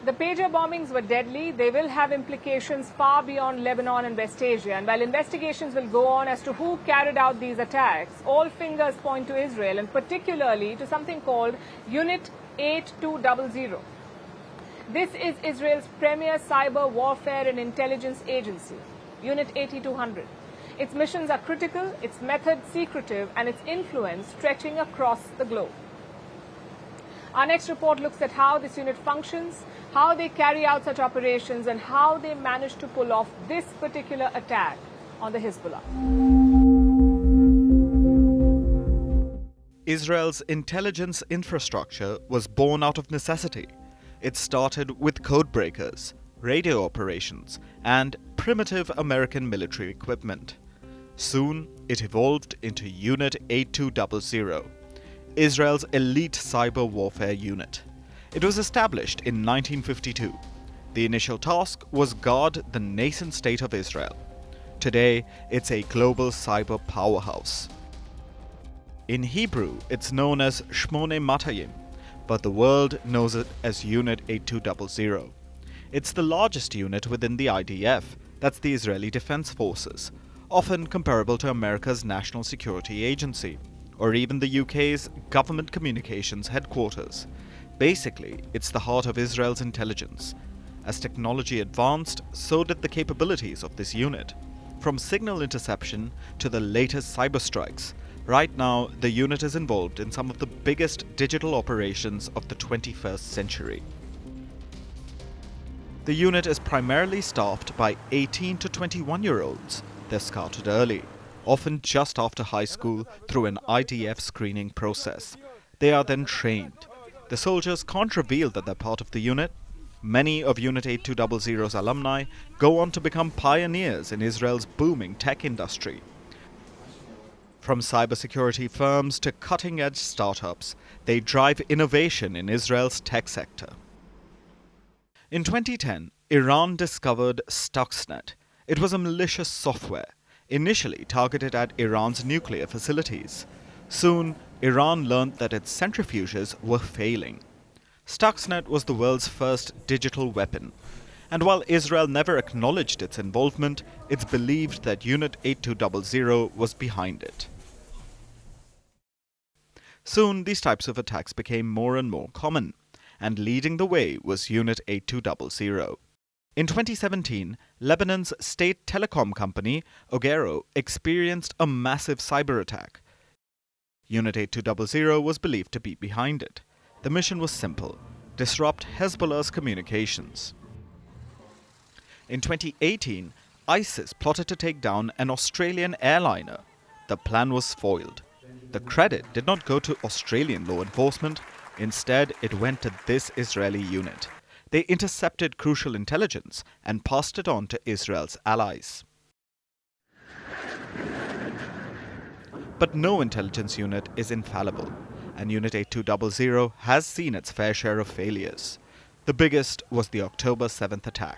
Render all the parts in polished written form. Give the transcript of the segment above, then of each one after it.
The pager bombings were deadly. They will have implications far beyond Lebanon and West Asia. And while investigations will go on as to who carried out these attacks, all fingers point to Israel, and particularly to something called Unit 8200. This is Israel's premier cyber warfare and intelligence agency, Unit 8200. Its missions are critical, its methods secretive, and its influence stretching across the globe. Our next report looks at how this unit functions, how they carry out such operations, and how they manage to pull off this particular attack on the Hezbollah. Israel's intelligence infrastructure was born out of necessity. It started with codebreakers, radio operations, and primitive American military equipment. Soon, it evolved into Unit 8200, Israel's elite cyber warfare unit. It was established in 1952. The initial task was guard the nascent state of Israel. Today, it's a global cyber powerhouse. In Hebrew, it's known as Shmone Matayim, but the world knows it as Unit 8200. It's the largest unit within the IDF, that's the Israeli Defense Forces, often comparable to America's National Security Agency, or even the UK's Government Communications Headquarters. Basically, it's the heart of Israel's intelligence. As technology advanced, so did the capabilities of this unit. From signal interception to the latest cyber strikes, right now the unit is involved in some of the biggest digital operations of the 21st century. The unit is primarily staffed by 18 to 21-year-olds. They're scouted early, often just after high school, through an IDF screening process. They are then trained. The soldiers can't reveal that they're part of the unit. Many of Unit 8200's alumni go on to become pioneers in Israel's booming tech industry. From cybersecurity firms to cutting-edge startups, they drive innovation in Israel's tech sector. In 2010, Iran discovered Stuxnet. It was a malicious software, initially targeted at Iran's nuclear facilities. Soon, Iran learned that its centrifuges were failing. Stuxnet was the world's first digital weapon, and while Israel never acknowledged its involvement, it's believed that Unit 8200 was behind it. Soon, these types of attacks became more and more common, and leading the way was Unit 8200. In 2017, Lebanon's state telecom company, Ogero, experienced a massive cyber attack. Unit 8200 was believed to be behind it. The mission was simple: disrupt Hezbollah's communications. In 2018, ISIS plotted to take down an Australian airliner. The plan was foiled. The credit did not go to Australian law enforcement. Instead, it went to this Israeli unit. They intercepted crucial intelligence and passed it on to Israel's allies. But no intelligence unit is infallible, and Unit 8200 has seen its fair share of failures. The biggest was the October 7th attack.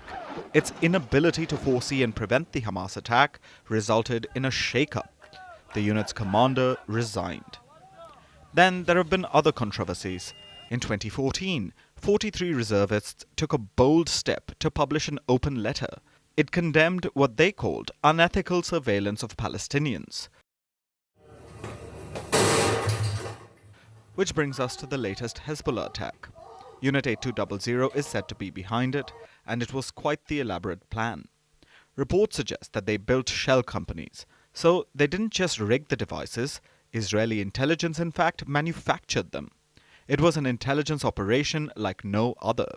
Its inability to foresee and prevent the Hamas attack resulted in a shake-up. The unit's commander resigned. Then there have been other controversies. In 2014, 43 reservists took a bold step to publish an open letter. It condemned what they called unethical surveillance of Palestinians. Which brings us to the latest Hezbollah attack. Unit 8200 is said to be behind it, and it was quite the elaborate plan. Reports suggest that they built shell companies, so they didn't just rig the devices. Israeli intelligence, in fact, manufactured them. It was an intelligence operation like no other.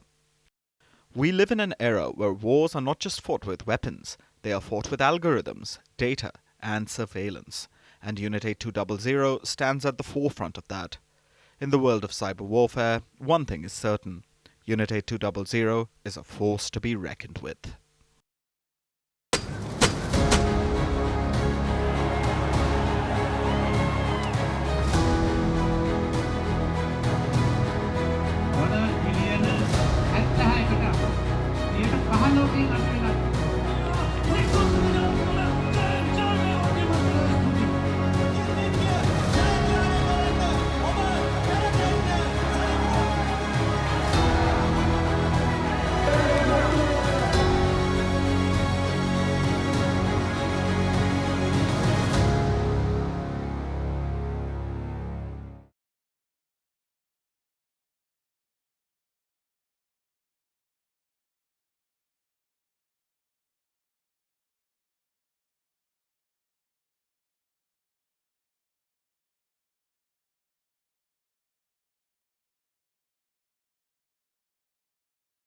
We live in an era where wars are not just fought with weapons, they are fought with algorithms, data, and surveillance. And Unit 8200 stands at the forefront of that. In the world of cyber warfare, one thing is certain: Unit 8200 is a force to be reckoned with.